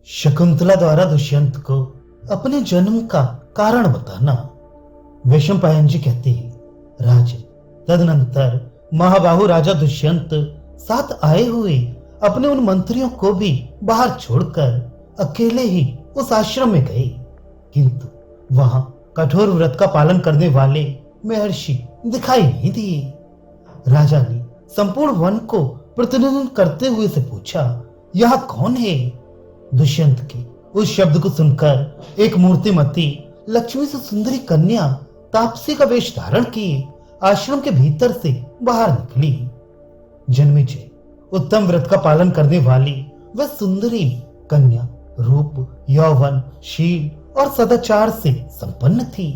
शकुंतला द्वारा दुष्यंत को अपने जन्म का कारण बताना। वैशंपायन जी कहते हैं, राजन, तदनंतर महाबाहु राजा दुष्यंत साथ आए हुए अपने उन मंत्रियों को भी बाहर छोड़कर अकेले ही उस आश्रम में गए, किंतु वहां कठोर व्रत का पालन करने वाले महर्षि दिखाई नहीं दिए। राजा ने संपूर्ण वन को प्रतिनिधित्व करते हुए से पूछा, यह कौन है? दुष्यंत के उस शब्द को सुनकर एक मूर्तिमती लक्ष्मी से सुंदरी कन्या तापसी का वेश धारण किए आश्रम के भीतर से बाहर निकली। जन्मेजय उत्तम व्रत का पालन करने वाली वह सुंदरी कन्या रूप, यौवन, शील और सदाचार से संपन्न थी।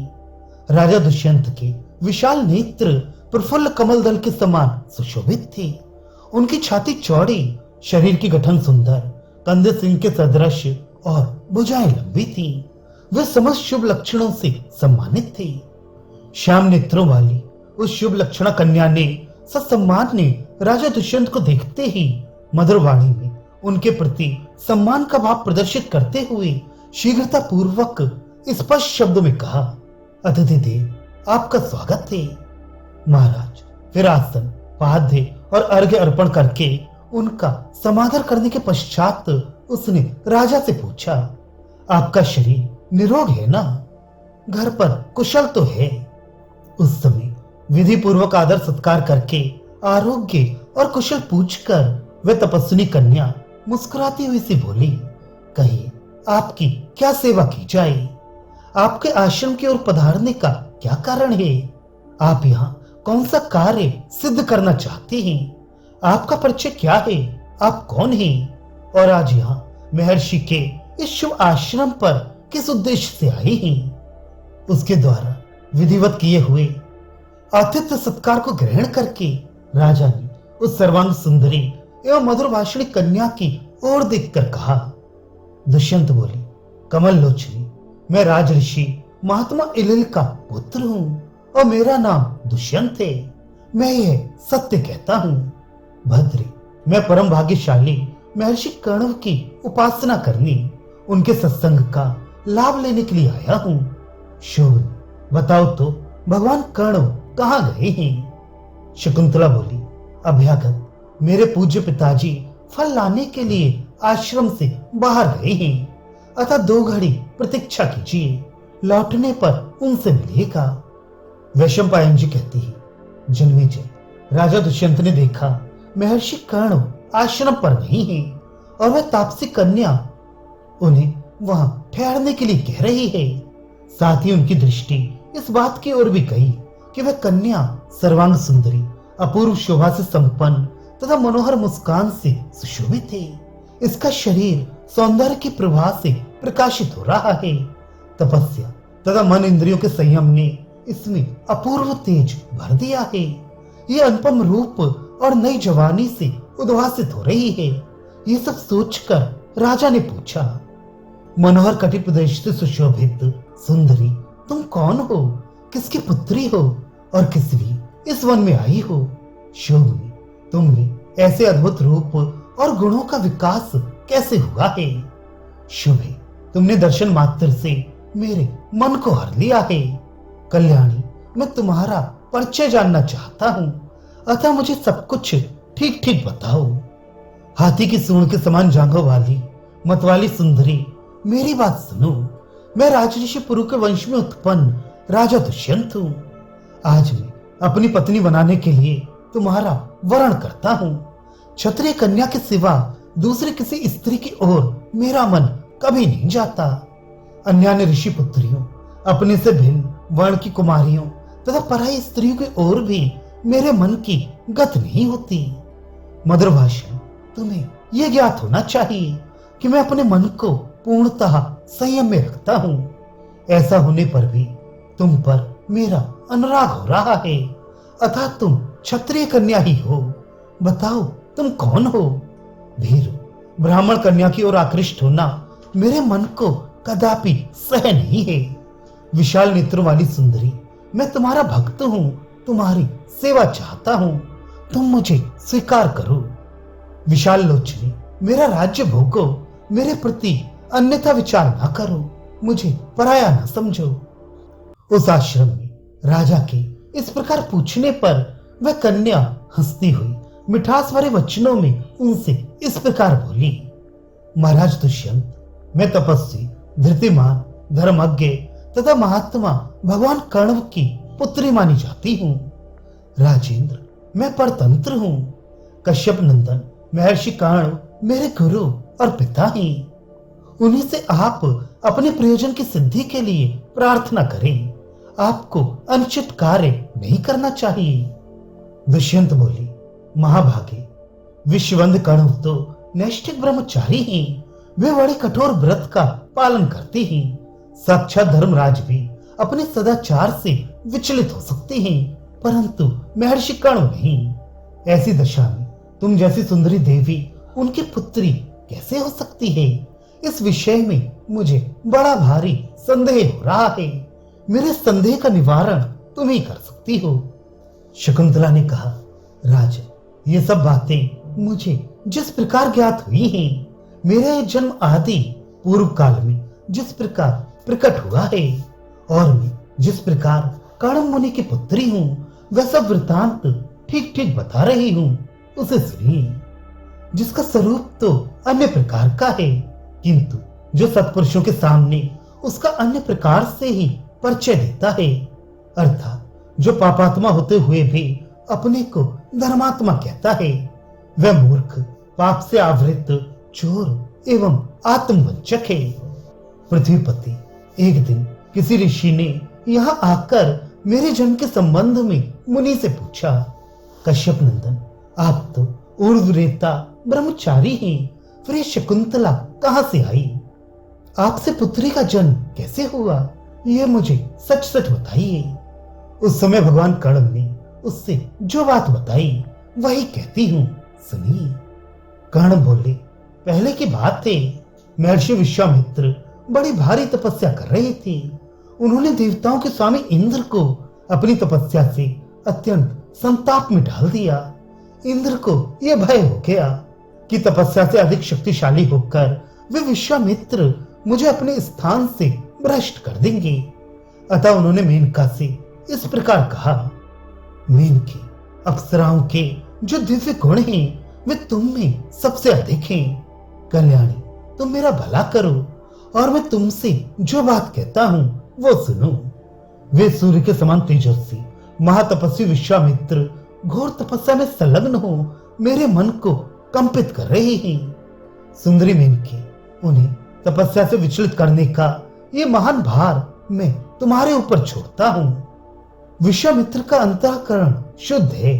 राजा दुष्यंत के विशाल नेत्र प्रफुल्ल कमल दल के समान सुशोभित थे। उनकी छाती चौड़ी, शरीर की गठन सुंदर, कंधे सिंह के सदृश और भुजाएं लंबी थी। वे समस्त शुभ लक्षणों से सम्मानित थे। श्याम नेत्रों वाली उस शुभ लक्षणा कन्या ने ससम्मान ने राजा दुष्यंत को देखते ही मधुर वाणी में उनके प्रति सम्मान का भाव प्रदर्शित करते हुए शीघ्रता पूर्वक स्पष्ट शब्दों में कहा, अतिथि देव, आपका स्वागत है। महाराज फिर आसन, पाद्य और अर्घ्य अर्पण करके उनका समादर करने के पश्चात उसने राजा से पूछा, आपका शरीर निरोग है ना? घर पर कुशल तो है? उस समय विधि पूर्वक आदर सत्कार करके आरोग्य और कुशल पूछकर वह तपस्विनी कन्या मुस्कुराती हुई सी बोली, कहिए आपकी क्या सेवा की जाए? आपके आश्रम की ओर पधारने का क्या कारण है? आप यहाँ कौन सा कार्य सिद्ध करना चाहते हैं? आपका परिचय क्या है? आप कौन हैं? और आज यहाँ महर्षि के इस शुभ आश्रम पर किस उद्देश्य से आए हैं? उसके द्वारा विधिवत किए हुए आतिथ्य सत्कार को ग्रहण करके राजा ने उस सर्वांग सुंदरी एवं मधुर भाषणी कन्या की ओर देखकर कहा। दुष्यंत बोली, कमल लोचनी, मैं राज ऋषि महात्मा इलिल का पुत्र हूँ और मेरा नाम दुष्यंत है। मैं यह सत्य कहता हूँ। भद्रे, मैं परम भाग्यशाली महर्षि कण्व की उपासना करने, उनके सत्संग का लाभ लेने के लिए आया हूँ। शोभन, बताओ तो भगवान कण्व कहाँ गए हैं? शकुंतला बोली, अभ्यागत, मेरे पूज्य पिताजी फल लाने के लिए आश्रम से बाहर गए हैं, अतः 2 घड़ी प्रतीक्षा कीजिए, लौटने पर उनसे मिलेगा। वैशंपायन जी कहती है, जन्मेजय, राजा दुष्यंत ने देखा महर्षि कण्व आश्रम पर नहीं है और वह तापसी कन्या उन्हें वहां ठहरने के लिए कह रही है। साथ ही उनकी दृष्टि इस बात की ओर भी गई कि वह कन्या सर्वांग सुंदरी, अपूर्व शोभा से संपन्न तथा मनोहर मुस्कान से सुशोभित है। इसका शरीर सौंदर्य की प्रभा से प्रकाशित हो रहा है। तपस्या तथा मन इंद्रियों के संयम ने इसमें अपूर्व तेज भर दिया है। ये अनुपम रूप और नई जवानी से उद्भासित हो रही है। ये सब सोचकर राजा ने पूछा, मनोहर कटि प्रदेश से सुशोभित सुंदरी, तुम कौन हो? किसकी पुत्री हो और किस लिए इस वन में आई हो? शोभनी, तुमने ऐसे अद्भुत रूप और गुणों का विकास कैसे हुआ है? शुभे, तुमने दर्शन मात्र से मेरे मन को हर लिया है। कल्याणी, मैं तुम्हारा परिचय जानना चाहता हूँ, अतः मुझे सब कुछ ठीक ठीक बताओ। हाथी की सूंड के समान जांघों वाली मतवाली सुंदरी, मेरी बात सुनो। मैं राजऋषि पुरु के वंश में उत्पन्न राजा दुष्यंत हूँ। आज मैं अपनी पत्नी बनाने के लिए तुम्हारा वरण करता हूँ। क्षत्रिय कन्या के सिवा दूसरी किसी स्त्री की ओर मेरा मन कभी नहीं जाता। अन्य ऋषि पुत्रियों, अपने से भिन्न वर्ण की कुमारियों तथा पराई स्त्रियों की ओर भी मेरे मन की गत नहीं होती। मधुर भाषण, तुम्हें यह ज्ञात होना चाहिए कि मैं अपने मन को पूर्णतः संयम में रखता हूँ। ऐसा होने पर भी तुम पर मेरा अनुराग हो रहा है, अतः तुम क्षत्रिय कन्या ही हो। बताओ, तुम कौन हो? भीरु, ब्राह्मण कन्या की ओर आकृष्ट होना मेरे मन को कदापि सह नहीं है। विशाल नेत्रों वाली सुंदरी, मैं तुम्हारा भक्त हूँ, तुम्हारी सेवा चाहता हूँ, तुम मुझे स्वीकार करो। विशाल लोचनी, मेरा राज्य भोगो, मेरे प्रति अन्यथा विचार ना करो, मुझे पराया ना समझो। उस आश्रम में राजा के इस प्रकार पूछने पर वह कन्या हंसती हुई मिठास भरे वचनों में उनसे इस प्रकार बोली, महाराज दुष्यंत, मैं तपस्वी, धृतिमान, धर्मज्ञ तथा महात्मा भगवान कर्ण की पुत्री मानी जाती हूँ। राजेंद्र, मैं परतंत्र हूँ। कश्यप नंदन महर्षि कर्ण मेरे गुरु और पिता हैं। उन्हीं से आप अपने प्रयोजन की सिद्धि के लिए प्रार्थना करें। आपको अनुचित कार्य नहीं करना चाहिए। दुष्यंत बोली, महाभागे, विश्ववंद कर्ण तो नैष्ठिक ब्रह्मचारी हैं। वे बड़े कठोर व्रत का पालन करते हैं। साक्षात धर्मराज भी अपने सदाचार से विचलित हो सकते हैं, परंतु महर्षि कर्ण नहीं। ऐसी दशा में तुम जैसी सुंदरी देवी उनकी पुत्री कैसे हो सकती है? इस विषय में मुझे बड़ा भारी संदेह हो रहा है। मेरे संदेह का निवारण तुम ही कर सकती हो। शकुंतला ने कहा, राजन, ये सब बातें मुझे जिस प्रकार ज्ञात हुई हैं, मेरा जन्म आदि पूर्व काल में जिस प्रकार प्रकट हुआ है और मैं जिस प्रकार कर्ण मुनि की पुत्री हूँ, वह सब वृतांत ठीक ठीक बता रही हूँ, उसे सुनिए। जिसका स्वरूप तो अन्य प्रकार का है, किंतु जो सत्पुरुषों के सामने उसका अन्य प्रकार से ही परिचय देता है, अर्थात जो पापात्मा होते हुए भी अपने को धर्मात्मा कहता है, वह मूर्ख, पाप से आवृत, चोर एवं आत्मवंचक है। पृथ्वीपति, एक दिन किसी ऋषि ने यहाँ आकर मेरे जन्म के संबंध में मुनि से पूछा, कश्यप नंदन, आप तो ऊर्ध्वरेता ब्रह्मचारी हैं, फिर ये शकुंतला कहाँ से आई? आपसे पुत्री का जन्म कैसे हुआ, ये मुझे सच सच बताइए। उस समय भगवान कर्ण ने उससे जो बात बताई वही कहती हूँ, सुनिए। कर्ण बोले, पहले की बात है, महर्षि विश्वामित्र बड़ी भारी तपस्या कर रहे थे। उन्होंने देवताओं के स्वामी इंद्र को अपनी तपस्या से अत्यंत संताप में डाल दिया। इंद्र को यह भय हो गया कि तपस्या से अधिक शक्तिशाली होकर वे विश्वामित्र मुझे अपने स्थान से भ्रष्ट कर देंगे। अतः उन्होंने मेनका से इस प्रकार कहा, मेनके, अप्सराओं के जो दिव्य गुण हैं वे तुम में सबसे अधिक हैं। कल्याणी, तुम मेरा भला करो और मैं तुमसे जो बात कहता हूँ वो सुनो। वे सूर्य के समान तेजस्वी महातपस्वी विश्वामित्र घोर तपस्या में संलग्न हो मेरे मन को कंपित कर रहे हैं। सुंदरी मेनके, उन्हें तपस्या से विचलित करने का ये महान भार मैं तुम्हारे ऊपर छोड़ता हूँ। विश्वामित्र का अंतःकरण शुद्ध है,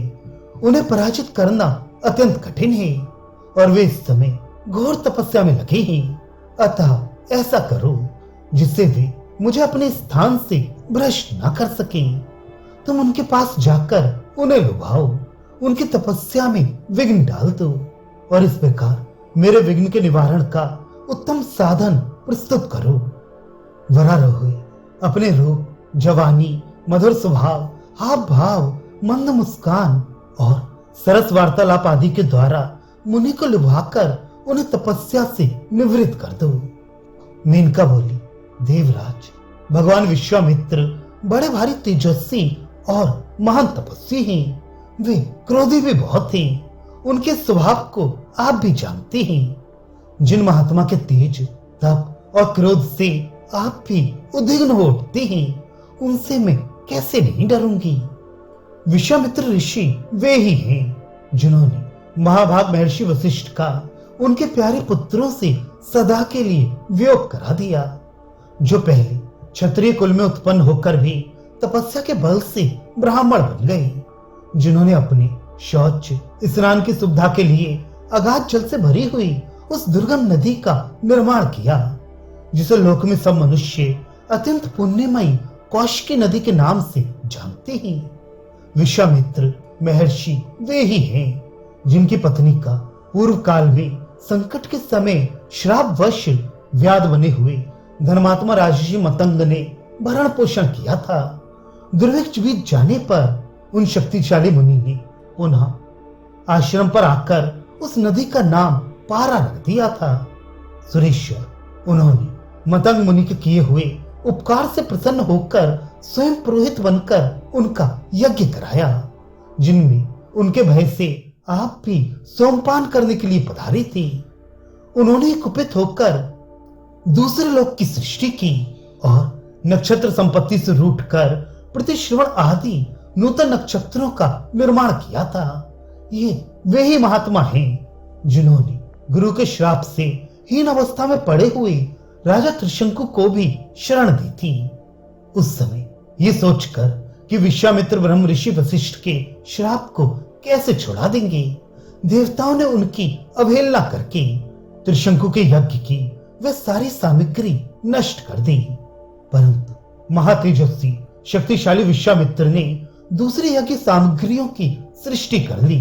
उन्हें पराजित करना अत्यंत कठिन है और वे इस समय घोर तपस्या में लगे हैं। अतः ऐसा करो जिससे वे मुझे अपने स्थान से भ्रष्ट न कर सकें। तुम उनके पास जाकर उन्हें लुभाओ, उनकी तपस्या में विघ्न डाल दो और इस प्रकार मेरे विघ्न के निवारण का उत्तम साधन प्रस्तुत करो। वरारोहे अपने रूप, जवानी, मधुर स्वभाव, हाव भाव, मंद मुस्कान और सरस वार्तालाप आदि के द्वारा मुनि को लुभाकर उन्हें तपस्या से निवृत्त कर दो। मेनका बोली, देवराज, भगवान विश्वामित्र बड़े भारी तेजस्वी और महान तपस्वी हैं। वे क्रोधी भी बहुत हैं। उनके स्वभाव को आप भी जानते हैं। जिन महात्मा के तेज, तप और क्रोध से आप भी उद्विग्न हो उठते हैं, उनसे मैं कैसे नहीं डरूंगी। विश्वामित्र ऋषि वे ही हैं जिन्होंने महाभाग महर्षि वशिष्ठ का उनके प्यारे पुत्रों से सदा के लिए वियोग करा दिया, जो पहले क्षत्रिय कुल में उत्पन्न होकर भी तपस्या के बल से ब्राह्मण बन गए, जिन्होंने अपने शौच स्नान की सुविधा के लिए अगाध जल से भरी हुई उस दुर्गम नदी का निर्माण किया, जिसे लोक में सब मनुष्य अत्यंत पुण्यमयी कौशिकी नदी के नाम से जानते हैं। विश्वामित्र महर्षि वे ही हैं जिनकी पत्नी का पूर्व काल में संकट के समय श्रापवश व्याध बने हुए धर्मात्मा राजर्षि मतंग ने भरण पोषण किया था। दुर्भिक्ष बीत जाने पर उन शक्तिशाली मुनि ने पुनः आश्रम पर आकर उस नदी का नाम पारा रख दिया था। सुरेश्वर, उन्होंने मतंग मुनि के किए हुए उपकार से प्रसन्न होकर स्वयं पुरोहित बनकर उनका यज्ञ कराया, जिनमें उनके भय से आप भी सोमपान करने के लिए पधारी थी। उन्होंने कुपित होकर दूसरे लोक की सृष्टि की और नक्षत्र संपत्ति से रूठकर प्रतिश्रवण आदि नूतन नक्षत्रों का निर्माण किया था। ये वे ही महात्मा हैं जिन्होंने गुरु के श्राप से हीन अवस्था में पड़े हुए राजा त्रिशंकु को भी शरण दी थी। उस समय ये सोचकर कि विश्वामित्र ब्रह्म ऋषि वशिष्ठ के श्राप को कैसे छुड़ा देंगे, देवताओं ने उनकी अवहेलना करके त्रिशंकु के यज्ञ की वह सारी सामग्री नष्ट कर दी। परंतु महातेजस्वी शक्तिशाली विश्वामित्र ने दूसरी यज्ञ सामग्रियों की सृष्टि कर ली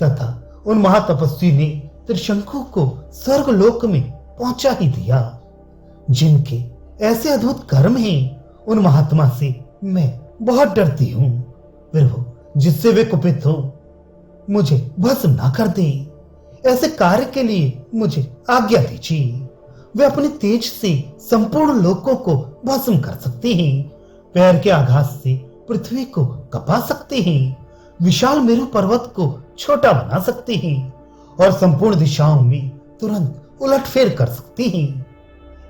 तथा उन महातपस्वी ने त्रिशंकु को स्वर्गलोक में पहुंचा ही दिया। जिनके ऐसे अद्भुत कर्म हैं, उन महात्मा से मैं बहुत डरती हूं। प्रभु, जिससे वे कुपित हो मुझे भस्म ना कर दे। ऐसे कार्य के लिए मुझे आज्ञा दीजिए। वे अपने तेज से संपूर्ण लोकों को भस्म कर सकते हैं, पैर के आघात से पृथ्वी को कपा सकते हैं, विशाल मेरु पर्वत को छोटा बना सकते हैं और संपूर्ण दिशाओं में तुरंत उलटफेर कर सकते हैं।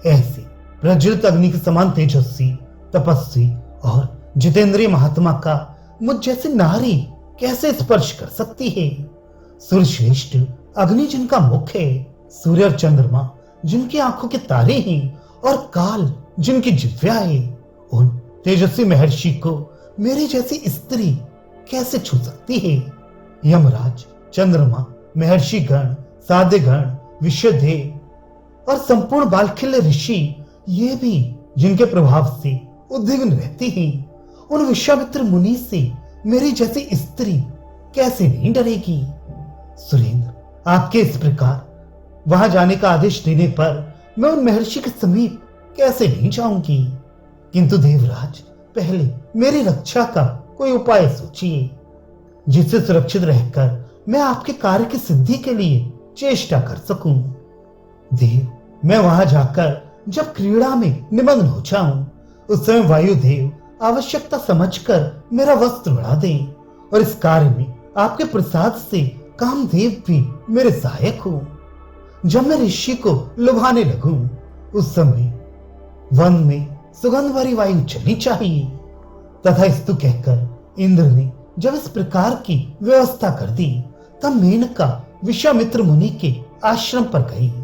ऐसे प्रज्वलित अग्नि के समान तेजस्वी, तपस्वी और जितेंद्रिय महात्मा का मुझ जैसी नारी कैसे स्पर्श कर सकती है। सूर्यश्रेष्ठ अग्नि जिनका मुख है, सूर्य और चंद्रमा जिनकी आंखों के तारे हैं और काल जिनकी जिह्वा है, उन तेजस्वी महर्षि को मेरी जैसी स्त्री कैसे छू सकती है। यमराज, चंद्रमा, महर्षि गण, साध्य गण, विश्वदेव और संपूर्ण बालखिल्य ऋषि, ये भी जिनके प्रभाव से उद्विग्न रहते हैं, उन विश्वामित्र मुनि से मेरी जैसी स्त्री कैसे नहीं डरेगी। सुरेंद्र, आपके इस प्रकार वहां जाने का आदेश देने पर मैं उन महर्षि के समीप कैसे नहीं जाऊंगी। किंतु देवराज, पहले मेरी रक्षा का कोई उपाय सोचिए, जिससे सुरक्षित रहकर मैं आपके कार्य की सिद्धि के लिए चेष्टा कर सकूं। देव, मैं वहां जाकर जब क्रीड़ा में निमग्न हो जाऊं, उस समय वायुदेव आवश्यकता समझकर मेरा वस्त्र बढ़ा दें और इस कार्य में आपके प्रसाद से कामदेव भी मेरे सहायक हो। जब मैं ऋषि को लुभाने लगूं, उस समय वन में सुगंध भरी वायु चलनी चाहिए। तथा स्तु कहकर इंद्र ने जब इस प्रकार की व्यवस्था कर दी, तब मेनका विश्वामित्र मुनि के आश्रम पर गई।